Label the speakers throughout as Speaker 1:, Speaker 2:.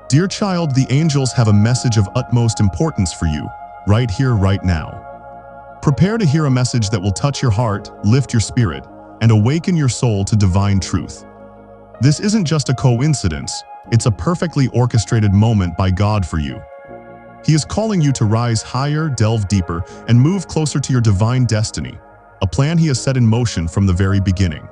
Speaker 1: Dear child, the angels have a message of utmost importance for you, right here, right now. Prepare to hear a message that will touch your heart, lift your spirit, and awaken your soul to divine truth. This isn't just a coincidence, it's a perfectly orchestrated moment by God for you. He is calling you to rise higher, delve deeper, and move closer to your divine destiny, a plan He has set in motion from the very beginning.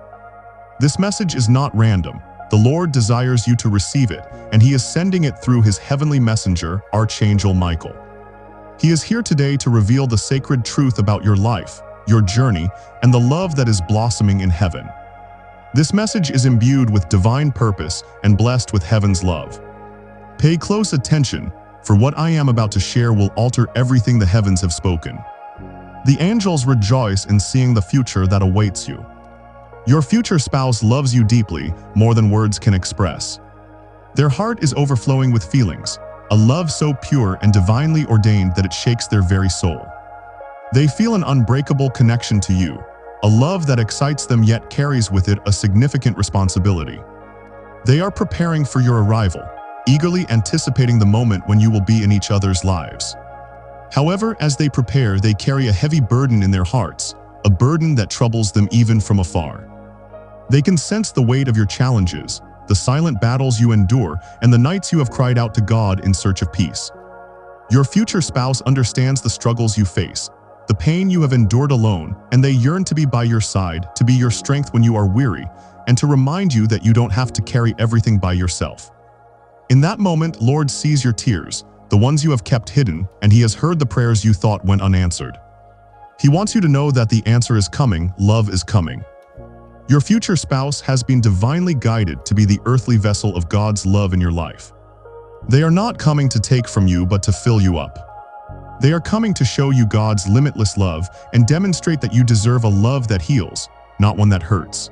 Speaker 1: This message is not random. The Lord desires you to receive it, and He is sending it through His heavenly messenger, Archangel Michael. He is here today to reveal the sacred truth about your life, your journey, and the love that is blossoming in heaven. This message is imbued with divine purpose and blessed with heaven's love. Pay close attention, for what I am about to share will alter everything the heavens have spoken. The angels rejoice in seeing the future that awaits you. Your future spouse loves you deeply, more than words can express. Their heart is overflowing with feelings, a love so pure and divinely ordained that it shakes their very soul. They feel an unbreakable connection to you, a love that excites them yet carries with it a significant responsibility. They are preparing for your arrival, eagerly anticipating the moment when you will be in each other's lives. However, as they prepare, they carry a heavy burden in their hearts, a burden that troubles them even from afar. They can sense the weight of your challenges, the silent battles you endure, and the nights you have cried out to God in search of peace. Your future spouse understands the struggles you face, the pain you have endured alone, and they yearn to be by your side, to be your strength when you are weary, and to remind you that you don't have to carry everything by yourself. In that moment, Lord sees your tears, the ones you have kept hidden, and He has heard the prayers you thought went unanswered. He wants you to know that the answer is coming, love is coming. Your future spouse has been divinely guided to be the earthly vessel of God's love in your life. They are not coming to take from you but to fill you up. They are coming to show you God's limitless love and demonstrate that you deserve a love that heals, not one that hurts.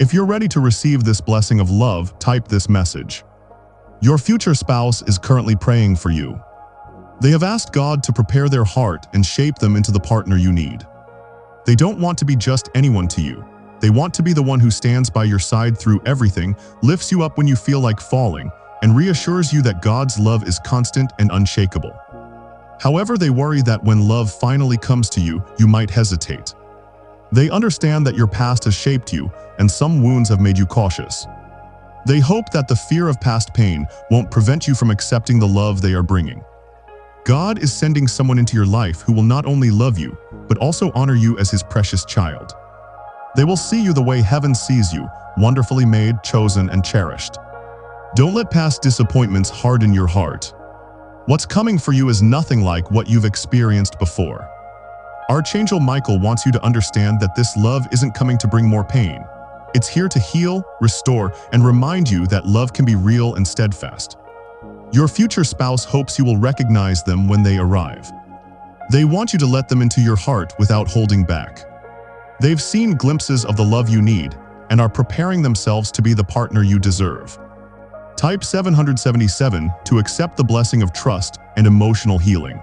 Speaker 1: If you're ready to receive this blessing of love, type this message. Your future spouse is currently praying for you. They have asked God to prepare their heart and shape them into the partner you need. They don't want to be just anyone to you. They want to be the one who stands by your side through everything, lifts you up when you feel like falling, and reassures you that God's love is constant and unshakable. However, they worry that when love finally comes to you, you might hesitate. They understand that your past has shaped you, and some wounds have made you cautious. They hope that the fear of past pain won't prevent you from accepting the love they are bringing. God is sending someone into your life who will not only love you, but also honor you as His precious child. They will see you the way heaven sees you, wonderfully made, chosen, and cherished. Don't let past disappointments harden your heart. What's coming for you is nothing like what you've experienced before. Archangel Michael wants you to understand that this love isn't coming to bring more pain. It's here to heal, restore, and remind you that love can be real and steadfast. Your future spouse hopes you will recognize them when they arrive. They want you to let them into your heart without holding back. They've seen glimpses of the love you need and are preparing themselves to be the partner you deserve. Type 777 to accept the blessing of trust and emotional healing.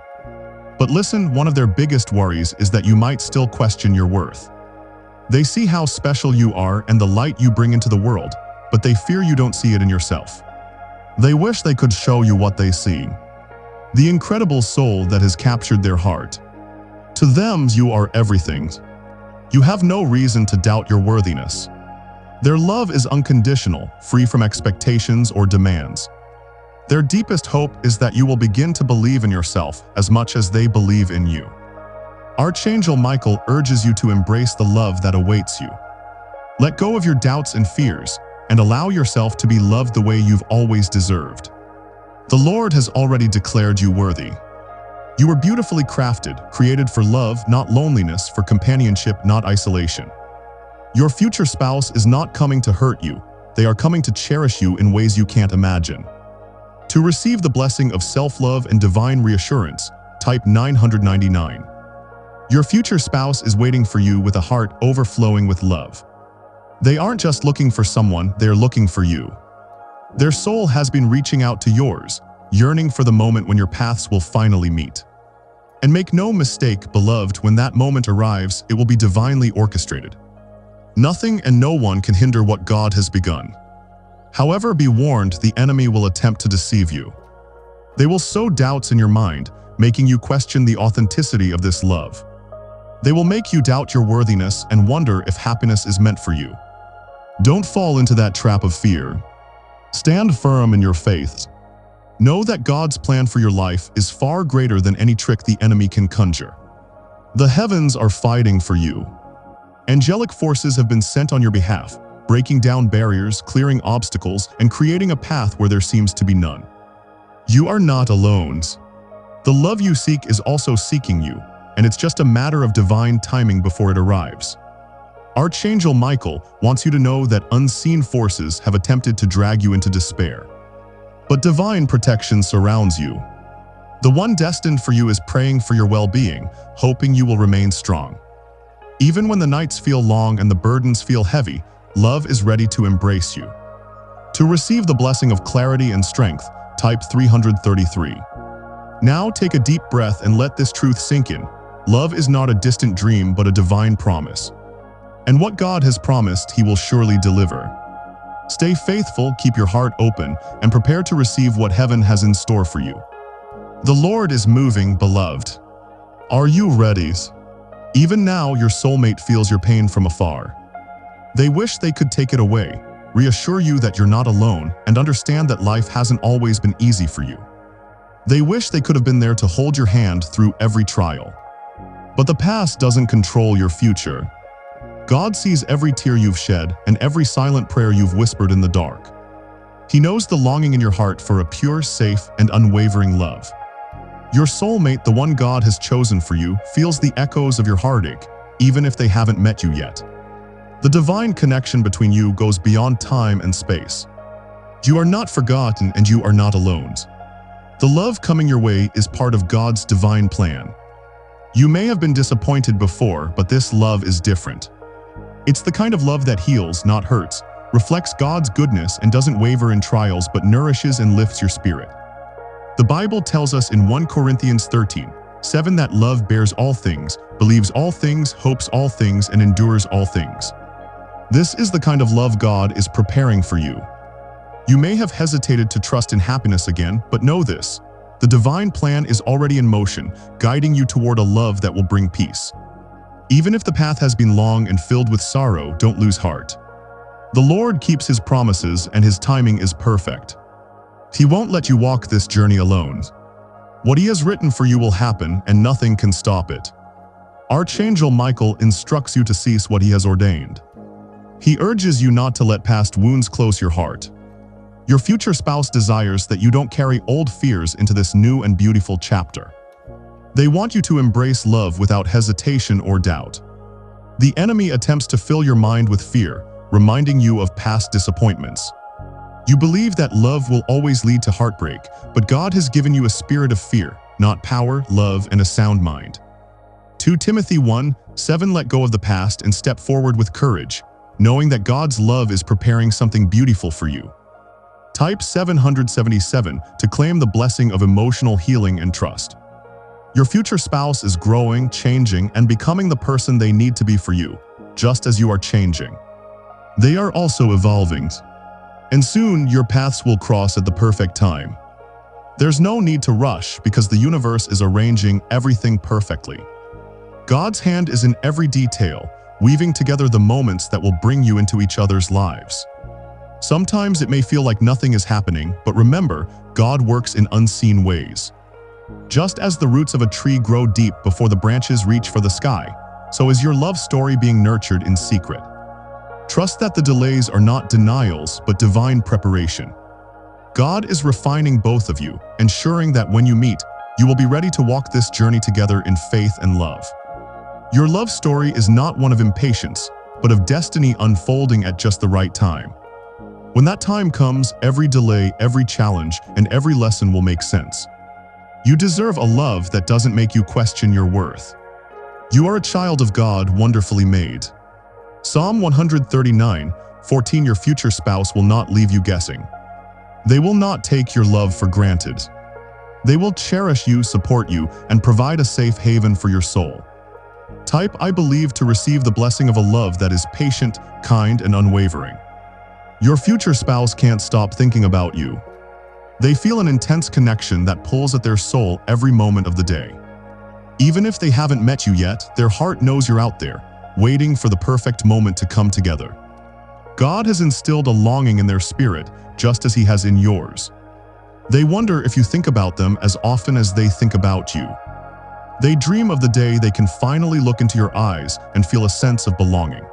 Speaker 1: But listen, one of their biggest worries is that you might still question your worth. They see how special you are and the light you bring into the world, but they fear you don't see it in yourself. They wish they could show you what they see. The incredible soul that has captured their heart. To them, you are everything. You have no reason to doubt your worthiness. Their love is unconditional, free from expectations or demands. Their deepest hope is that you will begin to believe in yourself as much as they believe in you. Archangel Michael urges you to embrace the love that awaits you. Let go of your doubts and fears, and allow yourself to be loved the way you've always deserved. The Lord has already declared you worthy. You were beautifully crafted, created for love, not loneliness, for companionship, not isolation. Your future spouse is not coming to hurt you. They are coming to cherish you in ways you can't imagine. To receive the blessing of self-love and divine reassurance, type 999. Your future spouse is waiting for you with a heart overflowing with love. They aren't just looking for someone, they're looking for you. Their soul has been reaching out to yours, yearning for the moment when your paths will finally meet. And make no mistake, beloved, when that moment arrives, it will be divinely orchestrated. Nothing and no one can hinder what God has begun. However, be warned, the enemy will attempt to deceive you. They will sow doubts in your mind, making you question the authenticity of this love. They will make you doubt your worthiness and wonder if happiness is meant for you. Don't fall into that trap of fear. Stand firm in your faith. Know that God's plan for your life is far greater than any trick the enemy can conjure. The heavens are fighting for you. Angelic forces have been sent on your behalf, breaking down barriers, clearing obstacles, and creating a path where there seems to be none. You are not alone. The love you seek is also seeking you, and it's just a matter of divine timing before it arrives. Archangel Michael wants you to know that unseen forces have attempted to drag you into despair. But divine protection surrounds you. The one destined for you is praying for your well-being, hoping you will remain strong. Even when the nights feel long and the burdens feel heavy, love is ready to embrace you. To receive the blessing of clarity and strength, type 333. Now take a deep breath and let this truth sink in. Love is not a distant dream but a divine promise. And what God has promised, He will surely deliver. Stay faithful, keep your heart open, and prepare to receive what heaven has in store for you. The Lord is moving, beloved. Are you ready? Even now, your soulmate feels your pain from afar. They wish they could take it away, reassure you that you're not alone, and understand that life hasn't always been easy for you. They wish they could have been there to hold your hand through every trial. But the past doesn't control your future. God sees every tear you've shed and every silent prayer you've whispered in the dark. He knows the longing in your heart for a pure, safe, and unwavering love. Your soulmate, the one God has chosen for you, feels the echoes of your heartache, even if they haven't met you yet. The divine connection between you goes beyond time and space. You are not forgotten and you are not alone. The love coming your way is part of God's divine plan. You may have been disappointed before, but this love is different. It's the kind of love that heals, not hurts, reflects God's goodness and doesn't waver in trials but nourishes and lifts your spirit. The Bible tells us in 1 Corinthians 13:7 that love bears all things, believes all things, hopes all things, and endures all things. This is the kind of love God is preparing for you. You may have hesitated to trust in happiness again, but know this: the divine plan is already in motion, guiding you toward a love that will bring peace. Even if the path has been long and filled with sorrow, don't lose heart. The Lord keeps His promises and His timing is perfect. He won't let you walk this journey alone. What He has written for you will happen and nothing can stop it. Archangel Michael instructs you to cease what He has ordained. He urges you not to let past wounds close your heart. Your future spouse desires that you don't carry old fears into this new and beautiful chapter. They want you to embrace love without hesitation or doubt. The enemy attempts to fill your mind with fear, reminding you of past disappointments. You believe that love will always lead to heartbreak, but God has given you a spirit of fear, not power, love, and a sound mind. 2 Timothy 1:7 Let go of the past and step forward with courage, knowing that God's love is preparing something beautiful for you. Type 777 to claim the blessing of emotional healing and trust. Your future spouse is growing, changing, and becoming the person they need to be for you, just as you are changing. They are also evolving. And soon, your paths will cross at the perfect time. There's no need to rush because the universe is arranging everything perfectly. God's hand is in every detail, weaving together the moments that will bring you into each other's lives. Sometimes it may feel like nothing is happening, but remember, God works in unseen ways. Just as the roots of a tree grow deep before the branches reach for the sky, so is your love story being nurtured in secret. Trust that the delays are not denials, but divine preparation. God is refining both of you, ensuring that when you meet, you will be ready to walk this journey together in faith and love. Your love story is not one of impatience, but of destiny unfolding at just the right time. When that time comes, every delay, every challenge, and every lesson will make sense. You deserve a love that doesn't make you question your worth. You are a child of God, wonderfully made. Psalm 139:14 Your future spouse will not leave you guessing. They will not take your love for granted. They will cherish you, support you, and provide a safe haven for your soul. Type I believe to receive the blessing of a love that is patient, kind, and unwavering. Your future spouse can't stop thinking about you. They feel an intense connection that pulls at their soul every moment of the day. Even if they haven't met you yet, their heart knows you're out there, waiting for the perfect moment to come together. God has instilled a longing in their spirit, just as He has in yours. They wonder if you think about them as often as they think about you. They dream of the day they can finally look into your eyes and feel a sense of belonging.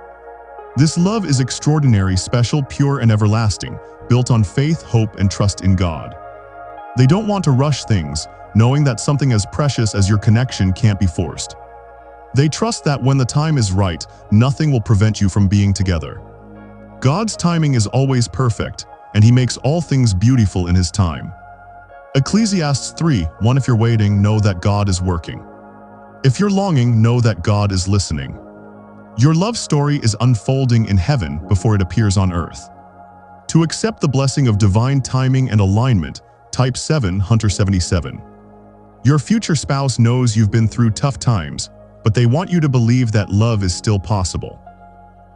Speaker 1: This love is extraordinary, special, pure, and everlasting, built on faith, hope, and trust in God. They don't want to rush things, knowing that something as precious as your connection can't be forced. They trust that when the time is right, nothing will prevent you from being together. God's timing is always perfect, and He makes all things beautiful in His time. Ecclesiastes 3:1 If you're waiting, know that God is working. If you're longing, know that God is listening. Your love story is unfolding in heaven before it appears on earth. To accept the blessing of divine timing and alignment, type 7 Hunter 77. Your future spouse knows you've been through tough times, but they want you to believe that love is still possible.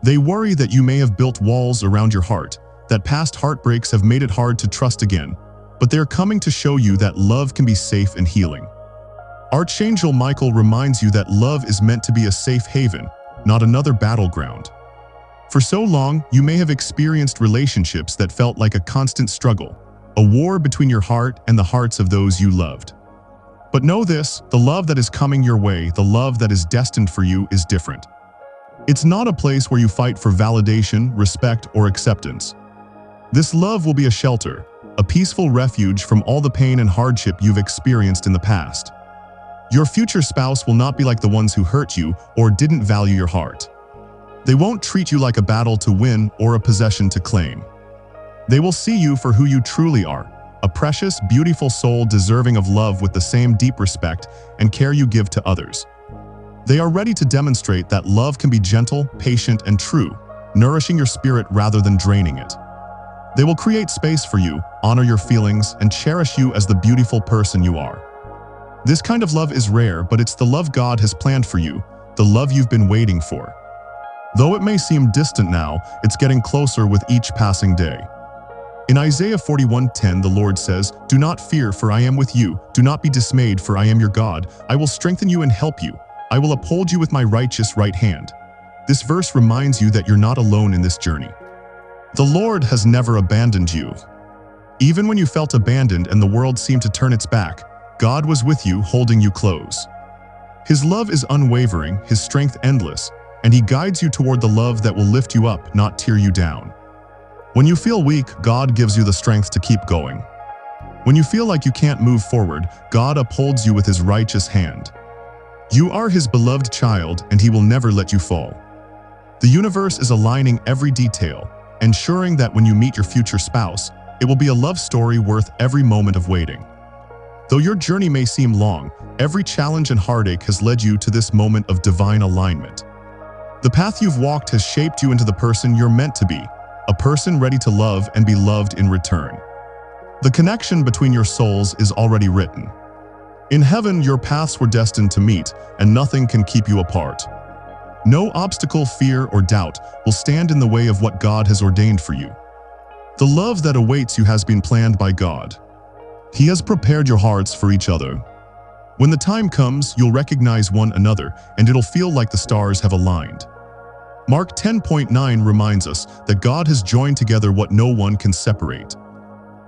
Speaker 1: They worry that you may have built walls around your heart, that past heartbreaks have made it hard to trust again, but they're coming to show you that love can be safe and healing. Archangel Michael reminds you that love is meant to be a safe haven, not another battleground. For so long, you may have experienced relationships that felt like a constant struggle, a war between your heart and the hearts of those you loved. But know this, the love that is coming your way, the love that is destined for you, is different. It's not a place where you fight for validation, respect, or acceptance. This love will be a shelter, a peaceful refuge from all the pain and hardship you've experienced in the past. Your future spouse will not be like the ones who hurt you or didn't value your heart. They won't treat you like a battle to win or a possession to claim. They will see you for who you truly are, a precious, beautiful soul deserving of love with the same deep respect and care you give to others. They are ready to demonstrate that love can be gentle, patient, and true, nourishing your spirit rather than draining it. They will create space for you, honor your feelings, and cherish you as the beautiful person you are. This kind of love is rare, but it's the love God has planned for you, the love you've been waiting for. Though it may seem distant now, it's getting closer with each passing day. In Isaiah 41:10, the Lord says, "Do not fear, for I am with you. Do not be dismayed, for I am your God. I will strengthen you and help you. I will uphold you with my righteous right hand." This verse reminds you that you're not alone in this journey. The Lord has never abandoned you. Even when you felt abandoned and the world seemed to turn its back, God was with you, holding you close. His love is unwavering, His strength endless, and He guides you toward the love that will lift you up, not tear you down. When you feel weak, God gives you the strength to keep going. When you feel like you can't move forward, God upholds you with His righteous hand. You are His beloved child, and He will never let you fall. The universe is aligning every detail, ensuring that when you meet your future spouse, it will be a love story worth every moment of waiting. Though your journey may seem long, every challenge and heartache has led you to this moment of divine alignment. The path you've walked has shaped you into the person you're meant to be, a person ready to love and be loved in return. The connection between your souls is already written. In heaven, your paths were destined to meet, and nothing can keep you apart. No obstacle, fear, or doubt will stand in the way of what God has ordained for you. The love that awaits you has been planned by God. He has prepared your hearts for each other. When the time comes, you'll recognize one another, and it'll feel like the stars have aligned. Mark 10:9 reminds us that God has joined together what no one can separate.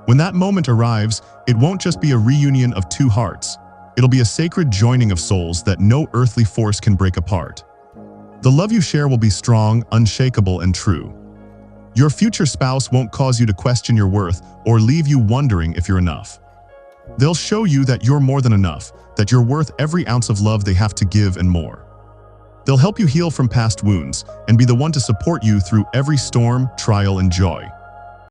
Speaker 1: When that moment arrives, it won't just be a reunion of two hearts. It'll be a sacred joining of souls that no earthly force can break apart. The love you share will be strong, unshakable, and true. Your future spouse won't cause you to question your worth or leave you wondering if you're enough. They'll show you that you're more than enough, that you're worth every ounce of love they have to give and more. They'll help you heal from past wounds and be the one to support you through every storm, trial, and joy.